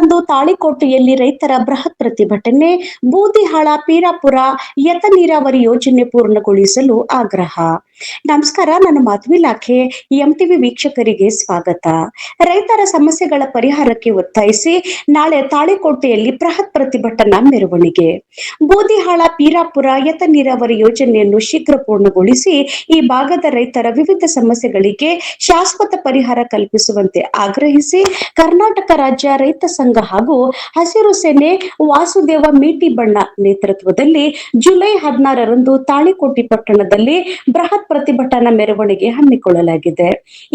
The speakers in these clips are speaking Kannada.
ರಂದು ತಾಳಿಕೋಟೆಯಲ್ಲಿ ರೈತರ ಬೃಹತ್ ಪ್ರತಿಭಟನೆ. ಬೂದಿಹಾಳ ಪೀರಾಪುರ ಯತ ನೀರಾವರಿ ಯೋಜನೆ ಪೂರ್ಣಗೊಳಿಸಲು ಆಗ್ರಹ. ನಮಸ್ಕಾರ, ನನ್ನ ಮಾಧವಿ ಲಾಖೆ. ಎಂಟಿವಿ ವೀಕ್ಷಕರಿಗೆ ಸ್ವಾಗತ. ರೈತರ ಸಮಸ್ಯೆಗಳ ಪರಿಹಾರಕ್ಕೆ ಒತ್ತಾಯಿಸಿ ನಾಳೆ ತಾಳಿಕೋಟೆಯಲ್ಲಿ ಬೃಹತ್ ಪ್ರತಿಭಟನಾ ಮೆರವಣಿಗೆ. ಬೂದಿಹಾಳ ಪೀರಾಪುರ ಯತ ನೀರಾವರಿ ಯೋಜನೆಯನ್ನು ಶೀಘ್ರ ಪೂರ್ಣಗೊಳಿಸಿ ಈ ಭಾಗದ ರೈತರ ವಿವಿಧ ಸಮಸ್ಯೆಗಳಿಗೆ ಶಾಶ್ವತ ಪರಿಹಾರ ಕಲ್ಪಿಸುವಂತೆ ಆಗ್ರಹಿಸಿ ಕರ್ನಾಟಕ ರಾಜ್ಯ ರೈತ ಸಂಘ ಹಾಗೂ ಹಸಿರು ಸೇನೆ ವಾಸುದೇವ ಮೀಟಿ ಬಣ್ಣ ನೇತೃತ್ವದಲ್ಲಿ ಜುಲೈ 16ರಂದು ತಾಳಿಕೋಟೆ ಪಟ್ಟಣದಲ್ಲಿ ಬೃಹತ್ ಪ್ರತಿಭಟನಾ ಮೆರವಣಿಗೆ ಹಮ್ಮಿಕೊಳ್ಳಲಾಗಿದೆ.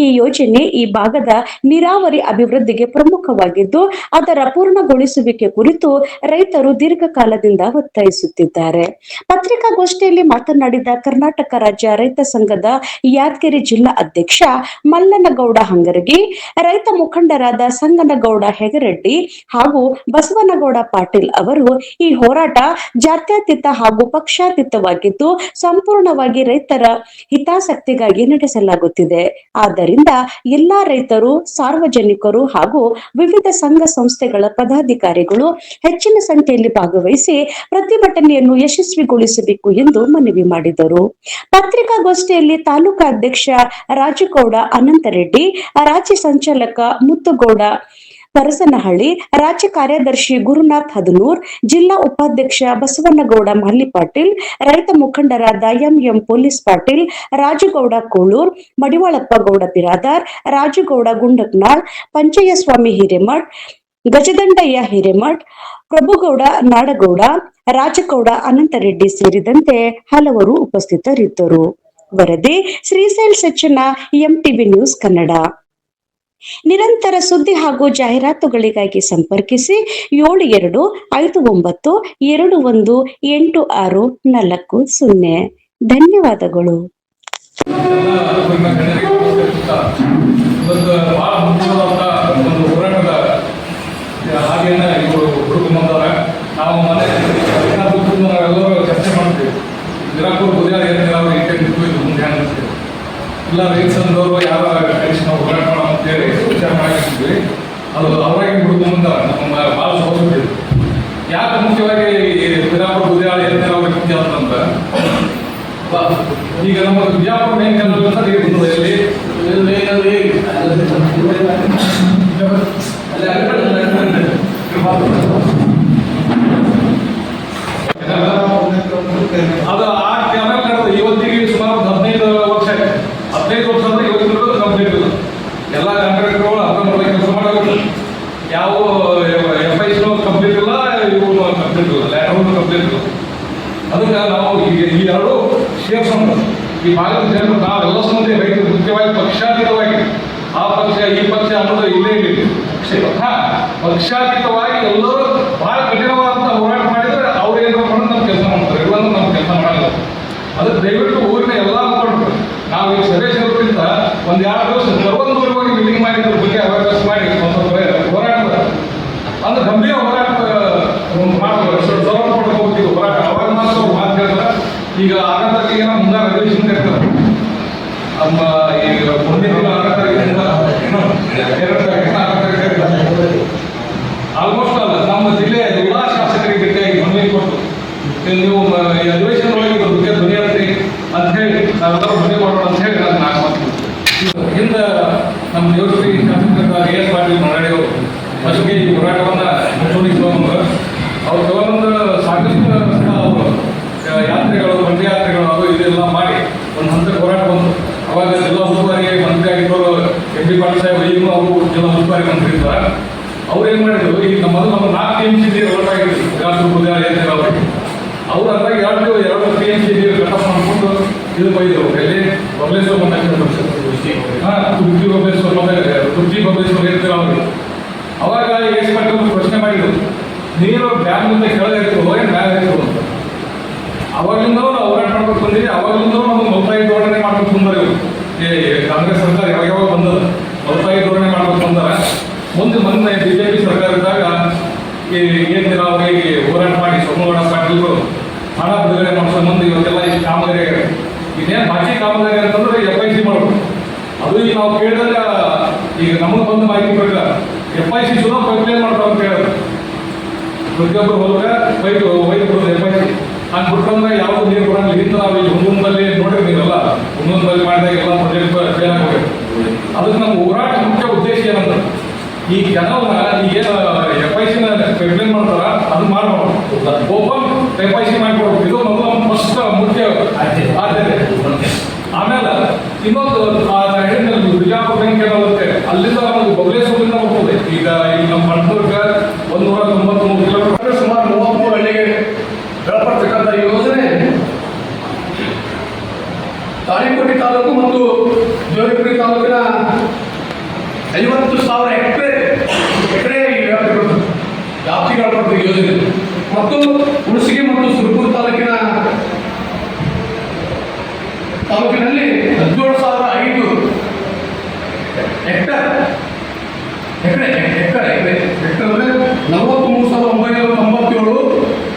ಈ ಯೋಜನೆ ಈ ಭಾಗದ ನೀರಾವರಿ ಅಭಿವೃದ್ಧಿಗೆ ಪ್ರಮುಖವಾಗಿದ್ದು, ಅದರ ಪೂರ್ಣಗೊಳಿಸುವಿಕೆ ಕುರಿತು ರೈತರು ದೀರ್ಘಕಾಲದಿಂದ ಒತ್ತಾಯಿಸುತ್ತಿದ್ದಾರೆ. ಪತ್ರಿಕಾಗೋಷ್ಠಿಯಲ್ಲಿ ಮಾತನಾಡಿದ ಕರ್ನಾಟಕ ರಾಜ್ಯ ರೈತ ಸಂಘದ ಯಾದಗಿರಿ ಜಿಲ್ಲಾ ಅಧ್ಯಕ್ಷ ಮಲ್ಲನಗೌಡ ಹಂಗರಗಿ, ರೈತ ಮುಖಂಡರಾದ ಸಂಗನಗೌಡ ಹೆಗರೆಡ್ಡಿ ಹಾಗೂ ಬಸವನಗೌಡ ಪಾಟೀಲ್ ಅವರು ಈ ಹೋರಾಟ ಜಾತ್ಯತೀತ ಹಾಗೂ ಪಕ್ಷಾತೀತವಾಗಿದ್ದು ಸಂಪೂರ್ಣವಾಗಿ ರೈತರ ಹಿತಾಸಕ್ತಿಗಾಗಿ ನಡೆಸಲಾಗುತ್ತಿದೆ. ಆದ್ದರಿಂದ ಎಲ್ಲಾ ರೈತರು, ಸಾರ್ವಜನಿಕರು ಹಾಗೂ ವಿವಿಧ ಸಂಘ ಸಂಸ್ಥೆಗಳ ಪದಾಧಿಕಾರಿಗಳು ಹೆಚ್ಚಿನ ಸಂಖ್ಯೆಯಲ್ಲಿ ಭಾಗವಹಿಸಿ ಪ್ರತಿಭಟನೆಯನ್ನು ಯಶಸ್ವಿಗೊಳಿಸಬೇಕು ಎಂದು ಮನವಿ ಮಾಡಿದರು. ಪತ್ರಿಕಾಗೋಷ್ಠಿಯಲ್ಲಿ ತಾಲೂಕಾ ಅಧ್ಯಕ್ಷ ರಾಜಗೌಡ ಅನಂತರೆಡ್ಡಿ, ರಾಜ್ಯ ಸಂಚಾಲಕ ಮುತ್ತುಗೌಡ ಪರಸನಹಳ್ಳಿ, ರಾಜ್ಯ ಕಾರ್ಯದರ್ಶಿ ಗುರುನಾಥ್ ಹದನೂರ್, ಜಿಲ್ಲಾ ಉಪಾಧ್ಯಕ್ಷ ಬಸವನಗೌಡ ಮಲ್ಲಿಪಾಟೀಲ್, ರೈತ ಮುಖಂಡರಾದ ಎಂಎಂ ಪೊಲೀಸ್ ಪಾಟೀಲ್, ರಾಜುಗೌಡ ಕೋಳೂರ್, ಮಡಿವಾಳಪ್ಪ ಗೌಡ ಬಿರಾದಾರ್, ರಾಜುಗೌಡ ಗುಂಡಕ್ನಾಳ್, ಪಂಚಯ್ಯಸ್ವಾಮಿ ಹಿರೇಮಠ್, ಗಜದಂಡಯ್ಯ ಹಿರೇಮಠ್, ಪ್ರಭುಗೌಡ ನಾಡಗೌಡ, ರಾಜಗೌಡ ಅನಂತರೆಡ್ಡಿ ಸೇರಿದಂತೆ ಹಲವರು ಉಪಸ್ಥಿತರಿದ್ದರು. ವರದಿ ಶ್ರೀಶೈಲ್ ಸಜ್ಜನ, ಎಂಟಿವಿ ನ್ಯೂಸ್ ಕನ್ನಡ. ನಿರಂತರ ಸುದ್ದಿ ಹಾಗೂ ಜಾಹೀರಾತುಗಳಿಗಾಗಿ ಸಂಪರ್ಕಿಸಿ 7259218640. ಧನ್ಯವಾದಗಳು. ಚರ್ಚೆ ಮಾಡ್ತೀವಿ. ಇಲ್ಲ ರೈತ ಸಂಘದವರು ಯಾವ ಕನಿಷ್ಠ ಹೋರಾಟ ಮಾಡೋ ಅಂತೇಳಿ ವಿಚಾರ ಮಾಡಿದ್ವಿ. ಅದು ಅವರಾಗಿ ಹುಡುಕೊಂಡ ನಮ್ಮ ಭಾಳ ಸೋತಿದ್ವಿ. ಯಾಕೆ ಮುಖ್ಯವಾಗಿ ಬಿಜಾಪುರ ಬುದಿಯಾಳ ಏನಾರ ಅವ್ರಿಗೆ ಮುಖ್ಯ ಅಂತಂತ ಈಗ ನಮ್ಮ ಬಿಜಾಪುರ ಮೇನ್ ಕೆನಲ್ ಅಂತ ಅದು ಆ ಕೆನಲ್ ನಡೆದು ಇವತ್ತಿಗೆ ಸುಮಾರು 15 ವರ್ಷ ಅಂದ್ರೆ ಇವತ್ತು ಕಂಪ್ಲೀಟ್ ಇಲ್ಲ. ಎಲ್ಲ ಕಾಂಟ್ರಾಕ್ಟರ್ಗಳು ಅರ್ಧಂಬರ್ಧ ಕೆಲಸ ಮಾಡೋದು. ಯಾವ FICನೂ ಕಂಪ್ಲೀಟ್ ಇಲ್ಲ, ಇವು ಕಂಪ್ಲೀಟ್ ಇಲ್ಲ, ಲ್ಯಾಂಡ್ ಕಂಪ್ಲೀಟ್ ಇಲ್ಲ. ಅದಕ್ಕೆ ನಾವು ಈಗ ಈ ಎರಡು ಸೇರ್ಸೋಣ. ಈ ಭಾಗದ ಜನರು ನಾವೆಲ್ಲ ಸಂಬಂಧಿ ರೈತರು ಮುಖ್ಯವಾಗಿ ಪಕ್ಷಾತೀತವಾಗಿ ಆ ಪಕ್ಷ ಈ ಪಕ್ಷ ಅನ್ನೋದು ಇಲ್ಲೇ ಇಲ್ಲ. ಪಕ್ಷಾತೀತವಾಗಿ ಎಲ್ಲರೂ ಬಹಳ ಕಠಿಣವಾದಂಥ ಹೋರಾಟ ಮಾಡಿದ್ರೆ ಅವ್ರು ಏನಾದ್ರು ಮಾಡೋದು ನಮ್ಮ ಕೆಲಸ ಮಾಡ್ತಾರೆ, ಎಲ್ಲರೂ ನಮ್ಮ ಕೆಲಸ ಮಾಡಲ್ಲ. ಅದಕ್ಕೆ ದಯವಿಟ್ಟು ಊರಿನ ಎಲ್ಲ ಮುಖಂಡರು ನಾವು ಈ ಸಭೆ ಸೇರೋದ್ರಿಂದ ಒಂದು 2 ದಿವಸ ಸರ್ವಂದೂರಿಗೆ ಹೋಗಿ ಮೀಟಿಂಗ್ ಮಾಡಿದ್ರ ಬಗ್ಗೆ ಅವೇರ್ನೆಸ್ ಮಾಡಿ ಹೋರಾಟದ ಅಂದ್ರೆ ಗಂಭೀರ ಹೋರಾಟ ಮಾಡಬೇಕು. ಸರ್ವ ಹೋಗ್ತೀವಿ ಹೋರಾಟ ಅವಾಗ ಮಾತ್ರ ಮಾತು ಕೇಳ್ತಾರೆ. ಈಗ 6ನೇ ತಾರೀಕಿಗೆ ನಾವು ಮುಂದೆ ಅಧಿವೇಶನ ಕರಿತಾರೆ. ನಮ್ಮ ಈಗ ಮುಂದಿನ 6ನೇ ತಾರೀಕಿನಿಂದ 2ನೇ ತಾರೀಕಿನ 6ನೇ ತಾರೀಕು ಕರೀತಾರೆ. ಆಲ್ಮೋಸ್ಟ್ ಅಲ್ಲ ನಮ್ಮ ಜಿಲ್ಲೆಯ ಎಲ್ಲ ಶಾಸಕರಿಗೆ ಭೇಟಿಯಾಗಿ ಮನವಿ ಕೊಟ್ಟು ನೀವು ಈ ಅಧಿವೇಶನ ಒಳಗೆ ಬಗ್ಗೆ ಧ್ವನಿ ಅಂತ ಹೇಳಿ ನಾವೆಲ್ಲರೂ ಮನೆ ಮಾಡೋಣ ಅಂತ ಹೇಳಿ ನಾನು ಮಾಡ್ತೀನಿ. ಹಿಂದೆ ನಮ್ಮ ದೇವಸ್ಥಾನ ಶಾಸಕರಾದ AS ಪಾಟೀಲ್ ಮರಾಡಿಯವರು ಫಸ್ಟ್ಗೆ ಈ ಹೋರಾಟವನ್ನು ಮುಂಚೂಣಿ ತಗೊಂಡು ಅವ್ರು ತಗೊಂಡು ಸಾಕಷ್ಟು ಅವರು ಯಾತ್ರೆಗಳು, ದಂಡಯಾತ್ರೆಗಳು ಅದು ಇದೆಲ್ಲ ಮಾಡಿ ಒಂದು ಹಂತಕ್ಕೆ ಹೋರಾಟ ಬಂತು. ಅವಾಗ ಜಿಲ್ಲಾ ಉಸ್ತುವಾರಿ ಮಂತ್ರಿ ಆಗಿದ್ದವರು MB ಪಾಟೀಲ್ ಸಾಹೇಬ್ ಈಗಲೂ ಅವರು ಜಿಲ್ಲಾ ಉಸ್ತುವಾರಿ ಮಂತ್ರಿ ಇದ್ದಾರೆ. ಅವ್ರು ಏನು ಮಾಡಿದ್ರು, ಈಗ ನಮ್ಮ 4 TMC ನೀರು ಹೊರಟ ಆಗಿದ್ರು ಅವರಿಗೆ. ಅವರು ಅದ್ರಾಗ 2 TMC ನೀರು ಕಟಪ್ ಮಾಡಿಕೊಂಡು ಇದು ಬೈದರು. ಎಲ್ಲಿ ಬಬಲೇಶ್ವರ ತುರ್ಜಿ ಬಬಲೇಶ್ವರ ಇರ್ತಾರೆ ಅವ್ರಿಗೆ. ಅವಾಗ ಎಷ್ಟು ಮಟ್ಟಿಗೆ ಪ್ರಶ್ನೆ ಮಾಡಿದ್ರು, ನೀರು ಡ್ಯಾಮ್ನಿಂದ ಕೆಳಗೆ ಇರ್ತದೋ ಏನು ಮ್ಯಾಲೆ ಇರ್ತದೋ ಅಂತ. ಅವಾಗಲಿಂದ ನಾವು ಹೋರಾಟ ಮಾಡ್ಕೊಂಡು ಬಂದಿದ್ದೀವಿ. ಅವಾಗಲಿಂದ ನಾವು ಮಲ್ತಾಯಿ ಧೋರಣೆ ಮಾಡ್ಕೊಂಡು ಬಂದರು. ಕಾಂಗ್ರೆಸ್ ಸರ್ಕಾರ ಯಾವಾಗ ಬಂದದ ಮಲ್ತಾಯಿ ಧೋರಣೆ ಮಾಡ್ಕೊಂಡು ಬಂದಾರ. ಮುಂದೆ BJP ಸರ್ಕಾರ ಇದ್ದಾಗ ಈ ಏನು ನಾವು ಈ ಹೋರಾಟ ಮಾಡಿ ಸೋಮಗೌಡ ಪಾಟೀಲ್ರು ಹಣ ಬಿಡುಗಡೆ ಮಾಡಿಸೋ ಮುಂದೆ ಇವತ್ತೆಲ್ಲ ಈ ಕಾಮಗಾರಿ ಆಗಿದೆ. ಇದೇನು ಬಾಕಿ ಕಾಮಗಾರಿ ಅಂತಂದ್ರೆ FIC ಮಾಡೋದು. ಅದು ಈಗ ನಾವು ಕೇಳಿದಾಗ ಈಗ ನಮಗೆ ಬಂದ ಮಾಹಿತಿ ಪ್ರಕಾರ FIC ಸುಧಾ ಪೈಪ್ಲೈನ್ ಮಾಡ್ತಾರೆ ಅಂತ ಹೇಳಿದ್ರೆ ಪ್ರತಿಯೊಬ್ಬರು ಹೋದ್ರೆ ಒಯ್ದು ಬಿಡೋದು ಎಪ್ಪೈತಿ ಹಂಗೆ ಬಿಟ್ರಂದ್ರೆ ಯಾವುದು ನೀರು ಬರಂಗಿಲ್ಲ. ಹಿಂದೆ ನಾವು ಇಲ್ಲಿ ಹುಂಗುಂದಲ್ಲಿ ನೋಡಿರಿ ನೀವೆಲ್ಲ ಹುಂಗುಂದಲ್ಲಿ ಮಾಡಿದಾಗ ಎಲ್ಲ ಪ್ರಾಜೆಕ್ಟ್ ಫೇಲ್ ಆಗೋದು. ಅದಕ್ಕೆ ನಮ್ಮ ಹೋರಾಟ ಮುಖ್ಯ ಉದ್ದೇಶ ಏನಂದ್ರೆ ಈ ಕೆನಲ್ನ ಈಗೇನು FIC ಪೈಪ್ಲೈನ್ ಮಾಡ್ತಾರ ಅದು ಮಾಡಬಾರ್ದು, ಓಪನ್ FIC ಮಾಡಿಕೊಡ್ಬೇಕು. ಇದು ಮೊದಲು ಫಸ್ಟ್ ಮುಖ್ಯ ಆದ್ಯತೆ. ಆಮೇಲೆ ಇನ್ನೊಂದು ಹೇಳಿದ್ಮೇಲೆ ಬಿಜಾಪುರ ಬ್ಯಾಂಕ್ ಏನಾಗುತ್ತೆ ಅಲ್ಲಿಂದ ನಮಗೆ ಬಬಲೇಶ್ವರದಿಂದ ಬರ್ತದೆ. ಈಗ ನಮ್ಮ ಮಣ್ಣೂರ್ಗೆ 193 ಕಿಲೋಮೀಟರ್ ಸುಮಾರು 33 ಹಳ್ಳಿಗೆ ಬೆಳಪಡ್ತಕ್ಕಂಥ ಈ ಯೋಜನೆ ತಾಳಿಕೋಟೆ ತಾಲೂಕು ಮತ್ತು ಜೋರಿಪುರಿ ತಾಲೂಕಿನ 50,000 ಎಕರೆ ವ್ಯಾಪ್ತಿಗೊಳಪಡ್ತದೆ ಯೋಜನೆ. ಮತ್ತು ಹುಣಸಗಿ ಮತ್ತು ಸುರಪುರ ತಾಲೂಕಿನಲ್ಲಿ 17,500 ಹೆಕ್ಟರ್ ಅಂದರೆ 43,997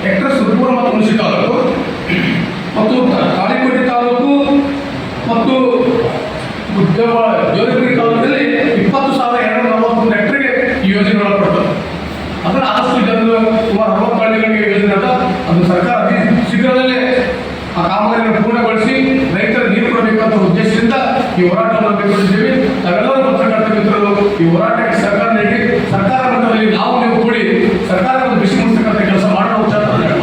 ಹೆಕ್ಟರ್ ಸುರಪುರ ಮತ್ತು ಹುಣಸಗಿ ತಾಲೂಕು ಮತ್ತು ತಾಳಿಕೋಟೆ ತಾಲೂಕು ಮತ್ತು ಜೋರಿಪುರಿ ತಾಲೂಕಿನಲ್ಲಿ 20,243 ಹೆಕ್ಟರ್ಗೆ ಈ ಯೋಜನೆ ಒಳಪಡ್ತದೆ. ಅದನ್ನು ಆದಷ್ಟು ಜನರು ಸುಮಾರು 60 ಹಳ್ಳಿಗಳಿಗೆ ಯೋಜನೆ ಅದ. ಅದು ಸರ್ಕಾರ ಅತಿ ಶೀಘ್ರದಲ್ಲೇ ಆ ಕಾಮಗಾರಿಯನ್ನು ಪೂರ್ಣಗೊಳಿಸಿ ರೈತರ ನೀರು ಕೊಡಬೇಕಂತ ಉದ್ದೇಶದಿಂದ ಈ ಹೋರಾಟವನ್ನು ಹಮ್ಮಿಕೊಂಡಿದ್ದೇವೆ. ತಾವೆಲ್ಲರೂ ಪತ್ರಕರ್ತ ಮಿತ್ರರು ಈ ಹೋರಾಟಕ್ಕೆ ಸಹಕಾರ ನೀಡಿ ಸರ್ಕಾರ ಮಟ್ಟದಲ್ಲಿ ನಾವು ನೀವು ಕೂಡಿ ಸರ್ಕಾರವನ್ನು ಬಿಸಿ ಮುಡಿಸ್ತಕ್ಕಂಥ ಕೆಲಸ ಮಾಡೋಣ ಉಚ್ಚಾರ ರಾಜ್ಯ ಸರ್ಕಾರ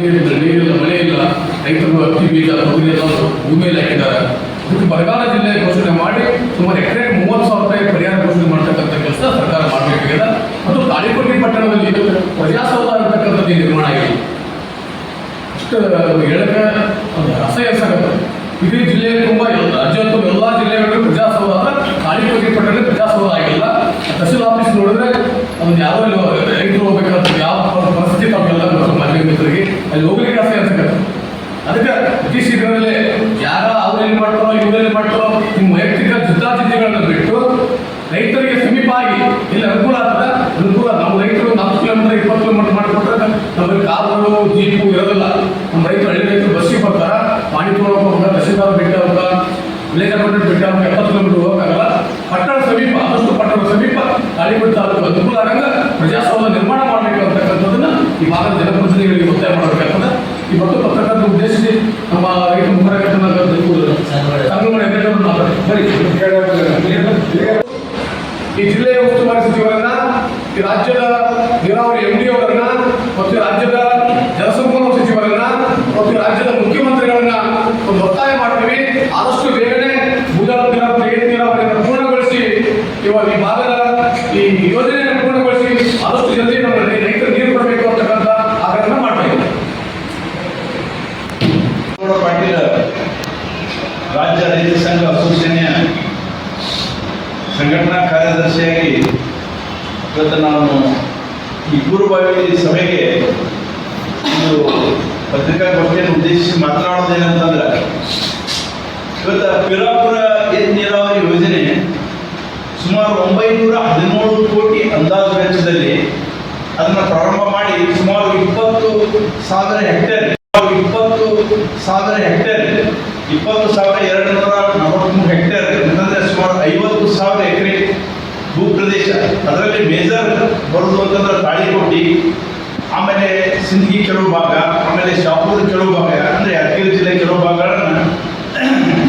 ನೀರಿಲ್ಲ, ಮಳೆ ಇಲ್ಲ, ರೈತರು ಹತ್ತಿ ಬೀಜ ತೊಗರಿ ಎಲ್ಲ ಭೂಮಿಯಲ್ಲಿ ಹಾಕಿದ್ದಾರೆ. ಅದಕ್ಕೆ ಬರಗಾಲ ಜಿಲ್ಲೆ ಘೋಷಣೆ ಮಾಡಿ ಸುಮಾರು ಎಕರೆಗೆ 30,000 ರೂಪಾಯಿ ಪರಿಹಾರ ಘೋಷಣೆ ಮಾಡ್ತಕ್ಕಂಥ ಕೆಲಸ ಸರ್ಕಾರ ಮಾಡಬೇಕಾಗಿದೆ. ಮತ್ತು ತಾಳಿಕೋಟೆ ಪಟ್ಟಣದಲ್ಲಿ ಪ್ರಜಾಸೌಧ ಅಂತಕ್ಕಂಥದ್ದು ನಿರ್ಮಾಣ ಆಗಿದೆ. ಇಷ್ಟು ಹೇಳಕ್ಕೆ ಒಂದು ಅಸಹ್ಯಸಾಗುತ್ತೆ. ಇಡೀ ಜಿಲ್ಲೆಯಲ್ಲಿ ತುಂಬ ರಾಜ್ಯದ ಎಲ್ಲ ಜಿಲ್ಲೆಗಳು ಪ್ರಜಾಸೌಧ ಅಂದ್ರೆ ತಾಳಿಕೋಟೆ ಪಟ್ಟಣದಲ್ಲಿ ಪ್ರಜಾಸೌಧ ಆಗಿಲ್ಲ. ತಹಸೀಲ್ ಆಫೀಸ್ ನೋಡಿದ್ರೆ ಅದನ್ನು ಯಾರೋ ರೈತರು ಹೋಗ್ಬೇಕಾದ್ರೆ ಯಾವ ಪರಿಸ್ಥಿತಿ ತಮಗೆಲ್ಲ ಮಾಧ್ಯಮ ಮಿತ್ರರಿಗೆ ಅಲ್ಲಿ ಹೋಗ್ಲಿಕ್ಕೆ ಅಸಹ್ಯ. ಅದಕ್ಕೆ ಅತಿ ಶೀಘ್ರದಲ್ಲೇ ಯಾರ ಅವ್ರೇನು ಮಾಡ್ತಾರೋ ಇವರೇನು ಮಾಡ್ತಾರೋ ನಿಮ್ಮ ವೈಯಕ್ತಿಕ ಜಿದ್ದಾಜಿದ್ದಿಗಳನ್ನು ಬಿಟ್ಟು ರೈತರಿಗೆ ಸಮೀಪ ಆಗಿ ಇಲ್ಲಿ ಅನುಕೂಲ ಆಗ್ತದೆ. ಅನುಕೂಲ ನಮ್ಮ ರೈತರು 40 ಕಿಲೋಮೀಟರ್ 20 ಕಿಲೋಮೀಟರ್ ಮಾಡಿಕೊಟ್ರೆ ನಮಗೆ ಕಾರುಗಳು ಜೀಪು ಇರೋದಿಲ್ಲ. ನಮ್ಮ ರೈತರು ಹಳ್ಳಿ ರೈತರು ಬಸ್ಸಿಗೆ ಬರ್ತಾರೆ, ಪಾಣಿ ತೊಗೊಳಕ್ಕೆ ಹೋಗ, ತಹಸೀಲ್ದಾರ್ ಭೇಟಿ ಹೋಗ, ವಿಲೇಜ್ ಅಪಾರ್ಟ್ಮೆಂಟ್ ಭೇಟಿ ಹೋಗ, 70 ಕಿಲೋಮೀಟರ್ ಹೋಗೋಕ್ಕಾಗಲ್ಲ. ಪಟ್ಟಣ ಸಮೀಪ, ಆದಷ್ಟು ಪಟ್ಟಣ ಸಮೀಪ ತಾಳಿಕೋಟೆ ತಾಲೂಕು ಅನುಕೂಲ ಆಗಂಗ ಪ್ರಜಾಸೌಧ ನಿರ್ಮಾಣ ಮಾಡಬೇಕು ಅಂತಕ್ಕಂಥದ್ದನ್ನ ಈ ಭಾಗದ ಜನಪ್ರತಿನಿಧಿಗಳಿಗೆ ಒತ್ತಾಯ ಮಾಡಬೇಕಾಗ್ತದೆ. ಈ ಮತ್ತು ಪತ್ರಕರ್ತರ ಉದ್ದೇಶಿಸಿ ನಮ್ಮ ರೈತ ಮುಖಂಡರನ್ನ ಈ ಜಿಲ್ಲೆಯ ಉಸ್ತುವಾರಿ ಸಚಿವರನ್ನ, ಈ ರಾಜ್ಯದ ನೀರಾವರಿ MD ಅವರನ್ನ ಮತ್ತು ರಾಜ್ಯದ ಜಲಸಂಪನ್ಮೂಲ ಸಚಿವರನ್ನ ಮತ್ತು ರಾಜ್ಯದ ಮುಖ್ಯಮಂತ್ರಿಗಳನ್ನ ಒಂದು ಒತ್ತಾಯ ಮಾಡ್ತೀವಿ. ಆದಷ್ಟು ಬೇಗನೆ ನೀರಾವರಿಯನ್ನು ಪೂರ್ಣಗೊಳಿಸಿ ಇವಾಗ ಈ ಭಾಗದ ಈ ಯೋಜನೆಯನ್ನು ಪೂರ್ಣಗೊಳಿಸಿ ಆದಷ್ಟು ಜಲ್ದಿ ನಮ್ಮ ರೈತರು ನೀರು ಕೊಡಬೇಕು ಅಂತಕ್ಕಂಥ ಆಗ್ರಹ ಮಾಡಬೇಕು. ಪಾಟೀಲ್ ರಾಜ್ಯ ರೈತ ಸಂಘ ಅಸೋಸಿಯೇಷನ್ಯ ಸಂಘಟನಾ ಕಾರ್ಯದರ್ಶಿಯಾಗಿ ಇವತ್ತು ನಾನು ಈ ಪೂರ್ವಭಾವಿ ಸಭೆಗೆ ಒಂದು ಪತ್ರಿಕಾಗೋಷ್ಠಿಯನ್ನು ಉದ್ದೇಶಿಸಿ ಮಾತನಾಡೋದೇನಂತಂದ್ರೆ, ಇವತ್ತು ಪಿರಾಪುರ ನೀರಾವರಿ ಯೋಜನೆ ಸುಮಾರು 917 ಕೋಟಿ ಅಂದಾಜು ವೆಚ್ಚದಲ್ಲಿ ಅದನ್ನು ಪ್ರಾರಂಭ ಮಾಡಿ ಸುಮಾರು 20,000 ಹೆಕ್ಟೇರ್ 20,243 ಹೆಕ್ಟೇರ್ ಅಂತಂದ್ರೆ ಸುಮಾರು 50,000 ಎಕರೆ ಭೂಪ್ರದೇಶ. ಅದರಲ್ಲಿ ಮೇಜರ್ ಬರೋದು ಅಂತಂದ್ರೆ ತಾಳಿಕೋಟೆ, ಆಮೇಲೆ ಸಿಂದಗಿ ಕೆಲವು ಭಾಗ, ಆಮೇಲೆ ಶಾಪುರ ಕೆಲವು ಭಾಗ, ಅಂದರೆ ಯಾದಗಿರಿ ಜಿಲ್ಲೆ ಕೆಲವು ಭಾಗಗಳನ್ನು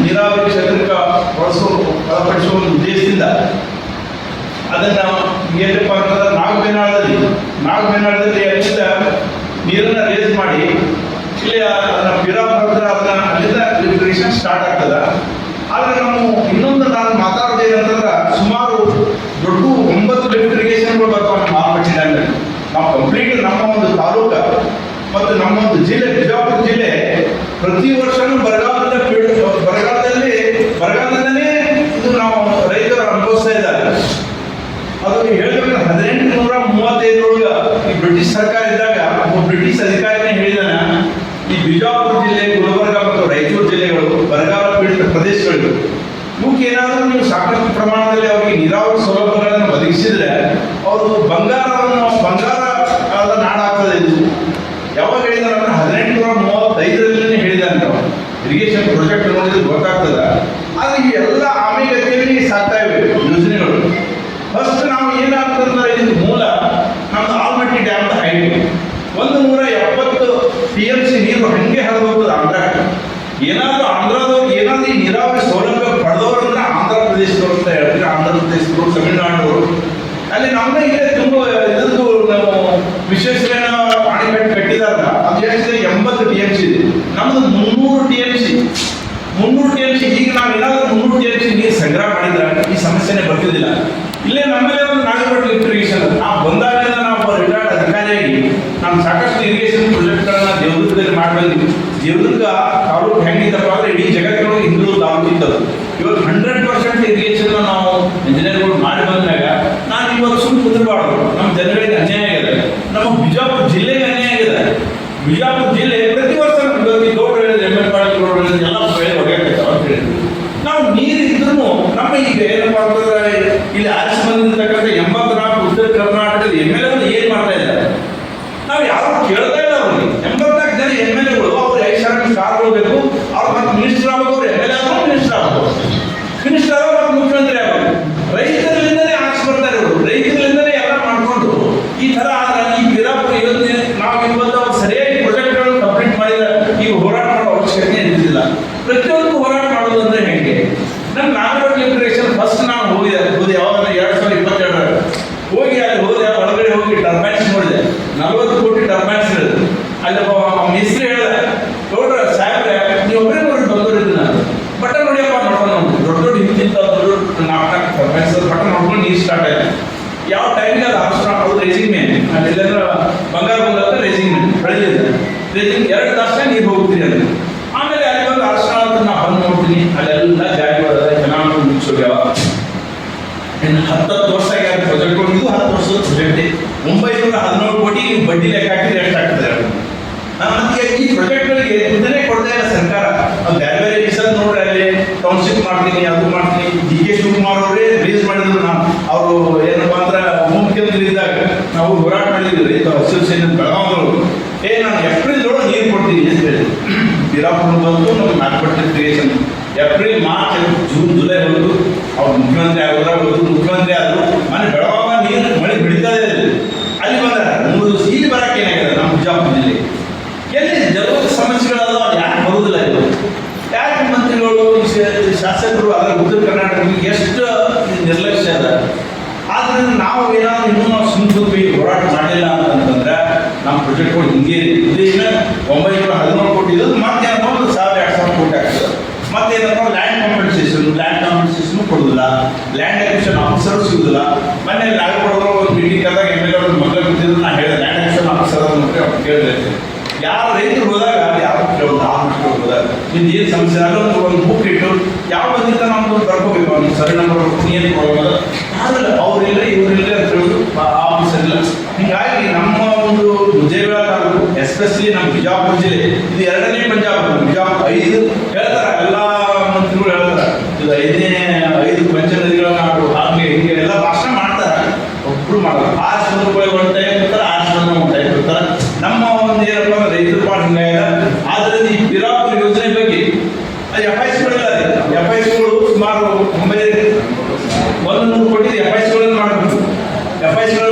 ನೀರಾವರಿ ಕ್ಷೇತ್ರಕ್ಕೆ ಒಳಪಡಿಸುವ ಒಂದು ಉದ್ದೇಶದಿಂದ ಅದನ್ನು ಏನಪ್ಪ ಅಂತಂದ್ರೆ ನಾಗಬೇನಾಳದಲ್ಲಿ ಅಲ್ಲಿಂದ ನೀರನ್ನು ರೇಸ್ ಮಾಡಿ ಇಲ್ಲಿ ಅದನ್ನ ಪಿರಾಪುರ ಅಲ್ಲಿಂದ ಲಿಫ್ಟಿಗೇಷನ್ ಸ್ಟಾರ್ಟ್ ಆಗ್ತದೆ. ಆದರೆ ನಾವು ಇನ್ನೊಂದು ನಾನು ಮಾತಾಡೋದೇನಂತಂದ್ರೆ ಸುಮಾರು ದೊಡ್ಡ 9 ಲಿಫ್ಟ್ ಇರಿಗೇಷನ್ಗಳು ಬರ್ತಾವೆ ನಮ್ಮ ಮಾರ್ಪಟ್ಟಿ ಡ್ಯಾಮ್ನಲ್ಲಿ. ನಾವು ಕಂಪ್ಲೀಟ್ ನಮ್ಮ ಒಂದು ತಾಲೂಕು ಮತ್ತು ನಮ್ಮ ಒಂದು ಜಿಲ್ಲೆ ಬಿಜಾಪುರ ಜಿಲ್ಲೆ ಪ್ರತಿ ವರ್ಷನೂ ಬರಗಾಲದಲ್ಲೇ ಇದು ನಾವು ರೈತರು ಅನುಭವಿಸ್ತಾ ಇದ್ದಾರೆ. ಅದು ಹೇಳ್ಬೇಕಂದ್ರೆ 1835 ಈ ಬ್ರಿಟಿಷ್ ಸರ್ಕಾರ ಇದ್ದಾಗ ಒಬ್ಬ ಬ್ರಿಟಿಷ್ ಅಧಿಕಾರಿನೇ ಹೇಳಿದಾನ, ಈ ಬಿಜಾಪುರ ಜಿಲ್ಲೆ, ಗುಲ್ಬರ್ಗ ಮತ್ತು ರಾಯಚೂರು ಜಿಲ್ಲೆಗಳು ಬರಗಾಲ ಪೀಡಿತ ಪ್ರದೇಶಗಳು. ಇವಕ್ಕೆ ಏನಾದರೂ ನೀವು ಸಾಕಷ್ಟು ಪ್ರಮಾಣದಲ್ಲಿ ಅವರಿಗೆ ನೀರಾವರಿ ಸೌಲಭ್ಯಗಳನ್ನು ಒದಗಿಸಿದ್ರೆ ಅವರು ಬಂಗಾರದ ನಾಡಾಗ್ತದೆ. ಇದು ಯಾವಾಗ ಹೇಳಿದಾರೆ ಅಂದ್ರೆ 1835 ಹೇಳಿದಾನೆ. ಏನಾದರೂ ಆಂಧ್ರದವ್ರು ಏನಾದರೂ ಈ ನೀರಾವರಿ ಸೌಲಭ್ಯ ಪಡೆದವರು ಅಂದ್ರೆ ಆಂಧ್ರ ಪ್ರದೇಶದವರು ಅಂತ ಹೇಳ್ತೀವಿ. ಆಂಧ್ರ ಪ್ರದೇಶದವರು, ತಮಿಳುನಾಡವರು, ಅಲ್ಲಿ ನಮ್ಮ ಇಲ್ಲೇ ತುಂಬ ಇದ್ರದ್ದು ನಾವು ವಿಶ್ವೇಶ್ವರಯ್ಯ ಅಣೆಕಟ್ಟು ಕಟ್ಟಿದಾಗ ಅದು ಎಷ್ಟಿದೆ, 80 TMC ಇದೆ. ನಮ್ಮದು 300 TMC. 300 TMC. ಈಗ ನಾವು ಏನಾದರೂ 300 TMC ನೀರು ಸಂಗ್ರಹ ಮಾಡಿದ್ರೆ ಈ ಸಮಸ್ಯೆನೇ ಬರ್ತಿದ್ದಿಲ್ಲ. ಇಲ್ಲೇ ನಮ್ಮಲ್ಲೇ ಒಂದು ನಾಗರಬಾಟಲ್ ಇರಿಗೇಷನ್ ನಾವು ಬಂದಾಗಲಿಂದ ನಾವು ರಿಟೈರ್ಡ್ ಅಧಿಕಾರಿಯಾಗಿ ನಾವು ಸಾಕಷ್ಟು ಇರಿಗೇಷನ್ ಪ್ರಾಜೆಕ್ಟ್ಗಳನ್ನ ದೇವದುರ್ಗದಲ್ಲಿ ಮಾಡಬಂದ್ವಿ. ದೇವದುರ್ಗ ತಾಲೂಕು ಹೆಂಗಿದ್ದಪ್ಪ ಅಂದ್ರೆ ಇಡೀ ಜಗತ್ತಿನೊಳಗೆ ಹಿಂದುಳಿದ ತಾಲೂಕು ಇದ್ದದು. ಇವತ್ತು 100% ಇರಿಗೇಷನ್ ನಾವು ಇಂಜಿನಿಯರ್ಗಳು ಮಾಡಿ ಬಂದಾಗ ನಾನು ಇವತ್ತು ಸುಮ್ಮನೆ ಕುಂದಿರಬಾರ್ದು. ನಮ್ಮ ಜನಗಳಿಗೆ ಅನ್ಯಾಯ ಆಗಿದೆ, ನಮ್ಮ ಬಿಜಾಪುರ ಜಿಲ್ಲೆಗೆ ಅನ್ಯಾಯ ಆಗಿದೆ. ಬಿಜಾಪುರ ಜಿಲ್ಲೆ ಪ್ರತಿ ವರ್ಷ ಗೌಡ್ರು ಹೇಳಿದ್ರು, ML ಪಾಟೀಲ್ ಗೌಡ್ರು ಹೇಳಿದ್ರು, ಎಲ್ಲ ಬೆಳೆ ಹೊಡೆಯಬೇಕು ಅಂತ ಹೇಳಿದ್ರು. ನಾವು ನೀರು ಇದ್ರೂ ನಮ್ಮ ಈಗ ಏನಪ್ಪ ಅಂತಂದ್ರೆ ಇಲ್ಲಿ ಆರಿಸಿ ಬಂದಿರ್ತಕ್ಕಂಥ 84 ಉತ್ತರ ಕರ್ನಾಟಕದ MLA ಏನ್ ಮಾಡ್ತಾ ಇದ್ದಾರೆ, ನಾವು ಯಾರು ಕೇಳ್ತಾ ಇಲ್ಲ. ಅವ್ರಿಗೆ 84 ಜನ MLAಗಳು ಅವ್ರು 5 ಸಾವಿರ ಕಾರ್ಗಳು ಬೇಕು, ಅವ್ರು ಮತ್ತೆ ಮಿನಿಸ್ಟರ್ ಆಗಬೇಕು, ಅವ್ರು MLA ಆಗಬೇಕು, ಮಿನಿಸ್ಟರ್ ಆಗಬೇಕು, ಮಿನಿಸ್ಟರ್ ಆಗ ಮತ್ತೆ ಮುಖ್ಯಮಂತ್ರಿ ಆಗಬೇಕು. ರೈತರಿಂದನೇ ಆರಿಸಿ ಬರ್ತಾರೆ ಇವರು, ರೈತರಿಂದನೇ ಎಲ್ಲ ಮಾಡ್ಕೊಂಡು ಈ ತರ ಆದ್ರೆ ಈ ಬಿರಾಪುರ ಯೋಜನೆ ನಾವು ಇವತ್ತು ಸರಿಯಾಗಿ ಪ್ರಾಜೆಕ್ಟ್ಗಳನ್ನು ಕಂಪ್ಲೀಟ್ ಮಾಡಿದ್ರೆ ಈಗ ಹೋರಾಟ ಮಾಡೋ ಅವಶ್ಯಕತೆ ಇದ್ದಿಲ್ಲ. ಪ್ರತಿಯೊಂದು ಹೋರಾಟ ಮಾಡೋದು ಅಂದ್ರೆ ಹೆಂಗೆ, ನನ್ನ ನಾಗರಬಾಟಲ್ ಇರಿಗೇಷನ್ ಫಸ್ಟ್ ನಾನು ಹೋದೆ ಯಾವಾಗ 2022 ಹೋಗಿ ಅಲ್ಲಿ ಹೋದೆ, ಒಳಗಡೆ ಹೋಗಿ ಟರ್ಬೈನ್ಸ್ ನೋಡಿದೆ. 40 ಕೋಟಿ ಟರ್ಬೈನ್ಸ್ ಹೇಳಿದ್ರು. ಅಲ್ಲಿ ಮಿಸ್ತ್ರಿ ಹೇಳಿದೆ, ನೋಡ್ರ ಸಾಹೇಬ್ರೆ ನೀವು ಒಬ್ಬರೇ ನೋಡಿ ಬಂದೋರಿದ್ದು ನಾನು ಬಟನ್ ನೋಡಿಯಪ್ಪ ನೋಡೋಣ, ದೊಡ್ಡ ದೊಡ್ಡ ಹಿಂದಿಂತ ದೊಡ್ಡ 4 ಟರ್ಬೈನ್ಸ್ ಬಟನ್ ನೋಡ್ಕೊಂಡು ನೀರು ಸ್ಟಾರ್ಟ್ ಆಯ್ತು. ಯಾವ ಟೈಮಿಗೆ ಅದು ಆರ್ಸ್ಟ್ರಾಂಗ್ ಅದು ರೇಸಿಂಗ್ ಮೇನ್, ಅಲ್ಲೆಲ್ಲ ಬಂಗಾರ ಬಂಗಾರ ರೇಸಿಂಗ್ ಮೇನ್ ಬೆಳೆದಿದೆ. ರೇಸಿಂಗ್ 2 ತಾಸು ನೀರು ಹೋಗ್ತೀರಿ ಅಲ್ಲಿ. ಆಮೇಲೆ ಅಲ್ಲಿ ಬಂದು ಆರ್ಸ್ಟ್ರಾಂಗ್ ಅಂತ ನಾನು ಬಂದು ನೋಡ್ತೀನಿ, ಅಲ್ಲೆಲ್ಲ ಜಾಗಗಳು ಚೆನ್ನಾಗಿ ಮುಗಿಸೋಗ್ಯಾವ. ಇನ್ನು 10 ವರ್ಷ ಆಗ್ಯಾವ ಪ್ರಾಜೆಕ್ಟ್ಗಳು. ಇದು 10 ವರ್ಷದ ಪ್ರಾಜೆಕ್ಟ್. 917 ಕೋಟಿ ಬಡ್ಡಿ ಲೆಕ್ಕ ಹಾಕಿದ್ರೆ ಎಷ್ಟು ಆಗ್ತದೆ? ಮತ್ತೆ ಈ ಪ್ರಾಜೆಕ್ಟ್ಗಳಿಗೆ ದುಡ್ಡನ್ನೇ ಕೊಡ್ತಾ ಇಲ್ಲ ಸರ್ಕಾರ. ಬೇರೆ ಬೇರೆ ವಿಷಯ ನೋಡ್ರಿ, ಅಲ್ಲಿ ಟೌನ್ಶಿಪ್ ಮಾಡ್ತೀನಿ, ಅದು ಮಾಡ್ತೀನಿ. DK ಶಿವಕುಮಾರ್ ಅವರೇ ರಿಲೀಸ್ ಮಾಡಿದ್ರು. ಅವರು ಏನಪ್ಪಾ ಅಂದ್ರೆ ಮುಖ್ಯಮಂತ್ರಿ ಇದ್ದಾಗ ನಾವು ಹೋರಾಟ ಮಾಡಿದ್ವಿ ರೈತ ಹಸಿರು ಸೇನೆ ಬೆಳಗಾವಿದವರು. ನಾನು ಏಪ್ರಿಲ್ ಒಳಗೆ ನೀರು ಕೊಡ್ತೀನಿ ಅಂತ ಹೇಳಿ ಬಿರಾಪುರ ಬಂದು ನಮ್ಮ Nagapattana irrigation April, March, June, July ಹೋದ್ರು. ಅವ್ರು ಮುಖ್ಯಮಂತ್ರಿ ಆಗೋದ್ರಾಗ ಹೋದ್ರು, ಮುಖ್ಯಮಂತ್ರಿ ಆದ್ರು. ಮನೆ ಬೆಳಗಾವ ನೀರು ಮಳೆ ಬಿಡ್ತಾ ಇದೆ. ಅಲ್ಲಿ ಬಂದಾರ 3 ದಿವಸ ಇಲ್ಲಿ ಬರಕ್ಕೆ ಏನಾಗಿದೆ ನಮ್ಮ ಬಿಜಾಪುರ ಜಿಲ್ಲೆ ಎಲ್ಲಿ ಜಲದ ಸಮಸ್ಯೆಗಳಲ್ಲ, ಯಾಕೆ ಬರುವುದಿಲ್ಲ ಇದು? ಯಾಕೆ ಮಂತ್ರಿಗಳು ಶಾಸಕರು ಅದರ ಉತ್ತರ ಕರ್ನಾಟಕಕ್ಕೆ ಎಷ್ಟು ನಿರ್ಲಕ್ಷ್ಯ ಅದ? ಆದ್ರಿಂದ ನಾವು ಏನಾದ್ರು ಇನ್ನೂ ನಾವು ಸುಮ್ಮನೆ ಹೋರಾಟ ಮಾಡಿಲ್ಲ ಅಂತಂದ್ರೆ ನಮ್ಮ ಪ್ರಾಜೆಕ್ಟ್ಗಳು ಹಿಂಗೆ ಇದೇನ 917 ಕೋಟಿ ಇದ್ದು ಮತ್ತೆ ಏನಪ್ಪ 1,000-2,000 ಕೋಟಿ ಆಗ್ತದೆ. ಮತ್ತೇನಪ್ಪ ಲ್ಯಾಂಡ್ ಕಾಂಪನ್ಸೇಷನ್ ಕೊಡುದಿಲ್ಲ, ಲ್ಯಾಂಡ್ ಅಕ್ವಿಷನ್ ಆಫೀಸರ್ ಸಿಗುದಿಲ್ಲ. ಮೊನ್ನೆ ನಾಗಪುರದವರು ಒಂದು ಮೀಟಿಂಗ್ ಆದಾಗ MLA ಅವ್ರ ಮಕ್ಕಳು ಕೂತಿದ್ರು. ನಾನು ಹೇಳಿದೆ ಲ್ಯಾಂಡ್ ಅಕ್ವಿಷನ್ ಆಫೀಸರ್ ಅಂತ ಅವ್ರು ಕೇಳಿದೆ. ಯಾರು ರೈತರು ಹೋದಾಗ ಯಾರು ಕೇಳೋದು, ಆ ಮಕ್ಕಳು ಹೋದಾಗ ನಿಮ್ದು ಏನು ಸಮಸ್ಯೆ ಆಗ ಒಂದು ಬುಕ್ ಇಟ್ಟು ಯಾವ ಬಂದಿರ್ತ ನಾವು ಬರ್ಕೋಬೇಕು, ಅವ್ನಿಗೆ ಸರಿ ನಂಬರ್ ಏನು ಕೊಡೋದು ಆಗಲ್ಲ. ಅವ್ರಿಲ್ಲ ಇವರಿಲ್ಲ ಅಂತ ಹೇಳೋದು, ಆಫೀಸರ್ ಇಲ್ಲ. ಹೀಗಾಗಿ ನಮ್ಮ ಒಂದು ಮುಜೇಬಿಳ ತಾಲೂಕು, ಎಸ್ಪೆಷಲಿ ನಮ್ಮ ಬಿಜಾಪುರ ಜಿಲ್ಲೆ, ಇದು 2ನೇ ಪಂಜಾಬ್. ಬಿಜಾಪುರ 5 ಹೇಳ್ತಾರೆ, ಎಲ್ಲ ಮಂತ್ರಿಗಳು ಹೇಳ್ತಾರೆ ಇದು 5 ಪಂಚನದಿಗಳನ್ನ ಹಾಗೆ ಹೀಗೆ ಎಲ್ಲ ಭಾಷಣ ಮಾಡ್ತಾರೆ. ಒಬ್ರು ಮಾಡಲ್ಲ. ₹6 ಒಂದು ಟೈಮ್ ಇರ್ತಾರೆ, ₹6 ಒಂದು ಟೈಮ್ ಇರ್ತಾರೆ. ನಮ್ಮ ಒಂದು ಏನಪ್ಪ ರೈತರ ಪಾಠ ಹಿಂಗಾಗಿದೆ. ಆದ್ರಿಂದ ಈ ಬಿರಾಪುರ ಯೋಜನೆ ಬಗ್ಗೆ ಅದು FISಗಳಿಲ್ಲ. FISಗಳು ಸುಮಾರು 100 ಕೋಟಿ FISಗಳನ್ನು ಮಾಡಬೇಕು. FISಗಳ